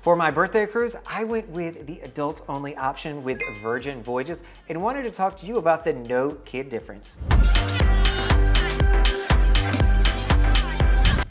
For my birthday cruise, I went with the adults only option with Virgin Voyages and wanted to talk to you about the no kid difference.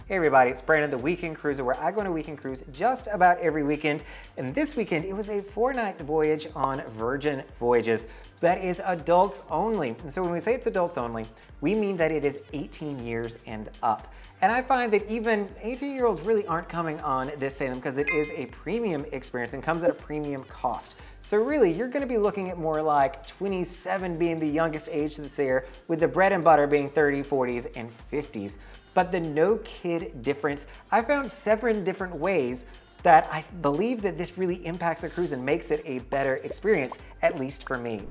Hey everybody, it's Brandon, the Weekend Cruiser, where I go on a weekend cruise just about every weekend. And this weekend, it was a 4-night voyage on Virgin Voyages that is adults only. And so when we say it's adults only, we mean that it is 18 years and up. And I find that even 18-year-olds really aren't coming on this sailing because it is a premium experience and comes at a premium cost. So really, you're going to be looking at more like 27 being the youngest age that's there, with the bread and butter being 30s, 40s, and 50s. But the no kid difference, I found 7 different ways that I believe that this really impacts the cruise and makes it a better experience, at least for me.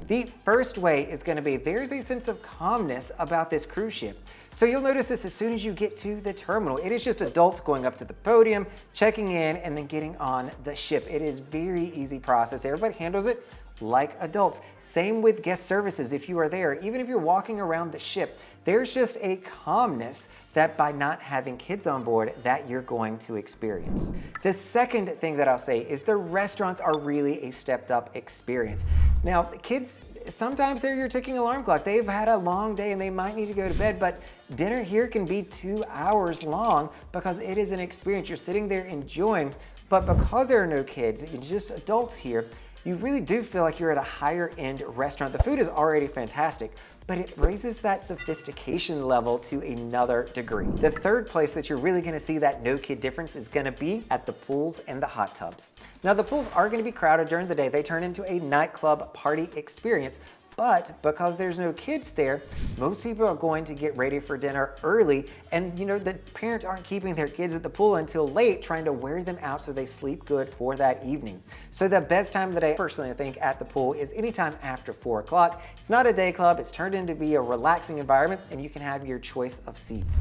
The first way is going to be there's a sense of calmness about this cruise ship. So you'll notice this as soon as you get to the terminal. It is just adults going up to the podium, checking in, and then getting on the ship. It is very easy process. Everybody handles it like adults. Same with guest services. If you are there, even if you're walking around the ship, there's just a calmness that by not having kids on board that you're going to experience. The second thing that I'll say is the restaurants are really a stepped up experience. Now, kids, sometimes they're your ticking alarm clock. They've had a long day and they might need to go to bed, but dinner here can be 2 hours long because it is an experience. You're sitting there enjoying, but because there are no kids, it's just adults here, you really do feel like you're at a higher end restaurant. The food is already fantastic, but it raises that sophistication level to another degree. The third place that you're really gonna see that no kid difference is gonna be at the pools and the hot tubs. Now the pools are gonna be crowded during the day. They turn into a nightclub party experience. But because there's no kids there, most people are going to get ready for dinner early, and the parents aren't keeping their kids at the pool until late, trying to wear them out so they sleep good for that evening. So the best time that I personally think at the pool is anytime after 4 o'clock. It's not a day club, it's turned into be a relaxing environment, and you can have your choice of seats.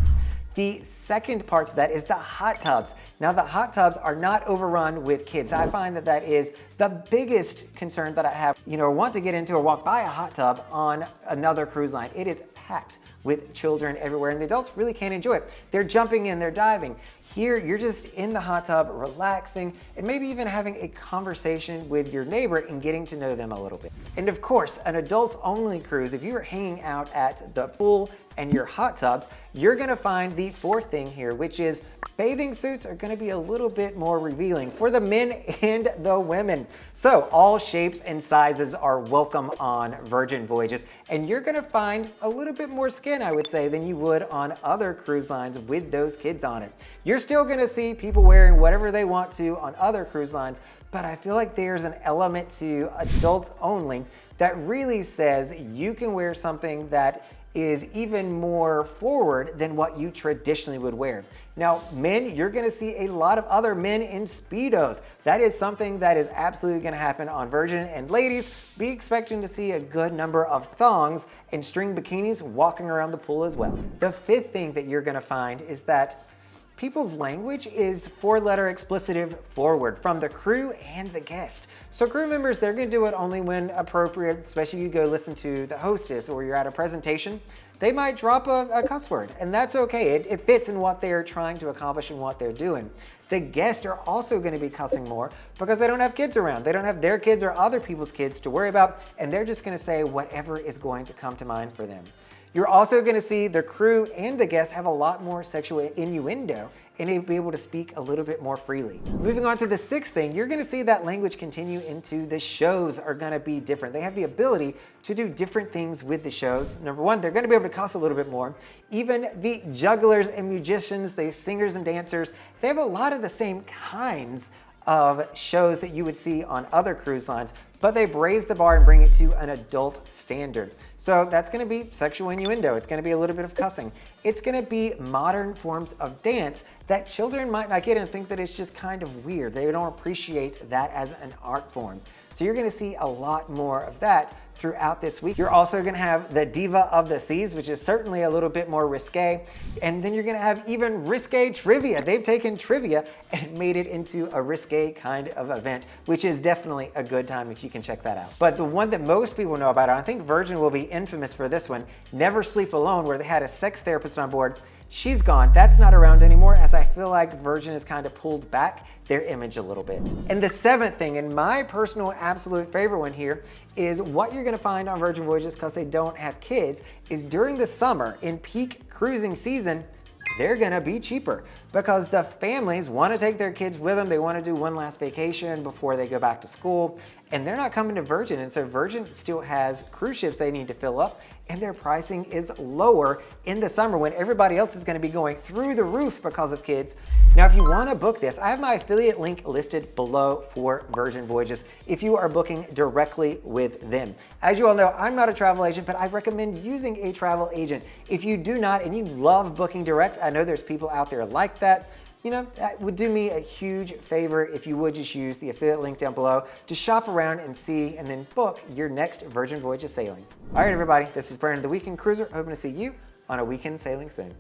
The second part to that is the hot tubs. Now the hot tubs are not overrun with kids. I find that that is the biggest concern that I have, or want to get into or walk by a hot tub on another cruise line. It is packed with children everywhere and the adults really can't enjoy it. They're jumping in, they're diving. Here, you're just in the hot tub, relaxing, and maybe even having a conversation with your neighbor and getting to know them a little bit. And of course, an adults-only cruise, if you are hanging out at the pool and your hot tubs, you're gonna find the fourth thing here, which is bathing suits are gonna be a little bit more revealing for the men and the women. So all shapes and sizes are welcome on Virgin Voyages, and you're gonna find a little bit more skin, I would say, than you would on other cruise lines with those kids on it. You're still gonna see people wearing whatever they want to on other cruise lines, but I feel like there's an element to adults only that really says you can wear something that is even more forward than what you traditionally would wear. Now, men, you're gonna see a lot of other men in Speedos. That is something that is absolutely gonna happen on Virgin. And ladies, be expecting to see a good number of thongs and string bikinis walking around the pool as well. The fifth thing that you're gonna find is that people's language is 4-letter explicitive forward from the crew and the guest. So crew members, they're gonna do it only when appropriate, especially if you go listen to the hostess or you're at a presentation. They might drop a cuss word, and that's okay. It fits in what they're trying to accomplish and what they're doing. The guests are also gonna be cussing more because they don't have kids around. They don't have their kids or other people's kids to worry about, and they're just gonna say whatever is going to come to mind for them. You're also gonna see the crew and the guests have a lot more sexual innuendo and they'll be able to speak a little bit more freely. Moving on to the sixth thing, you're gonna see that language continue into the shows are gonna be different. They have the ability to do different things with the shows. Number one, they're gonna be able to cuss a little bit more. Even the jugglers and musicians, the singers and dancers, they have a lot of the same kinds of shows that you would see on other cruise lines, but they've raised the bar and bring it to an adult standard. So that's gonna be sexual innuendo. It's gonna be a little bit of cussing. It's gonna be modern forms of dance that children might not get and think that it's just kind of weird. They don't appreciate that as an art form. So you're gonna see a lot more of that throughout this week. You're also gonna have the Diva of the Seas, which is certainly a little bit more risque. And then you're gonna have even risque trivia. They've taken trivia and made it into a risque kind of event, which is definitely a good time if you can check that out. But the one that most people know about, and I think Virgin will be infamous for this one, Never Sleep Alone, where they had a sex therapist on board. she's gone. That's not around anymore, as I feel like Virgin has kind of pulled back their image a little bit. And the seventh thing, and my personal absolute favorite one here, is what you're gonna find on Virgin Voyages, because they don't have kids, is during the summer, in peak cruising season, they're gonna be cheaper because the families want to take their kids with them. They want to do one last vacation before they go back to school, and they're not coming to Virgin. And so Virgin still has cruise ships they need to fill up, and their pricing is lower in the summer when everybody else is going to be going through the roof because of kids. Now, if you want to book this, I have my affiliate link listed below for Virgin Voyages if you are booking directly with them. As you all know, I'm not a travel agent, but I recommend using a travel agent. If you do not and you love booking direct, I know there's people out there like that. You know, that would do me a huge favor if you would just use the affiliate link down below to shop around and see and then book your next Virgin Voyages sailing. All right, everybody, this is Brandon, the Weekend Cruiser. Hoping to see you on a weekend sailing soon.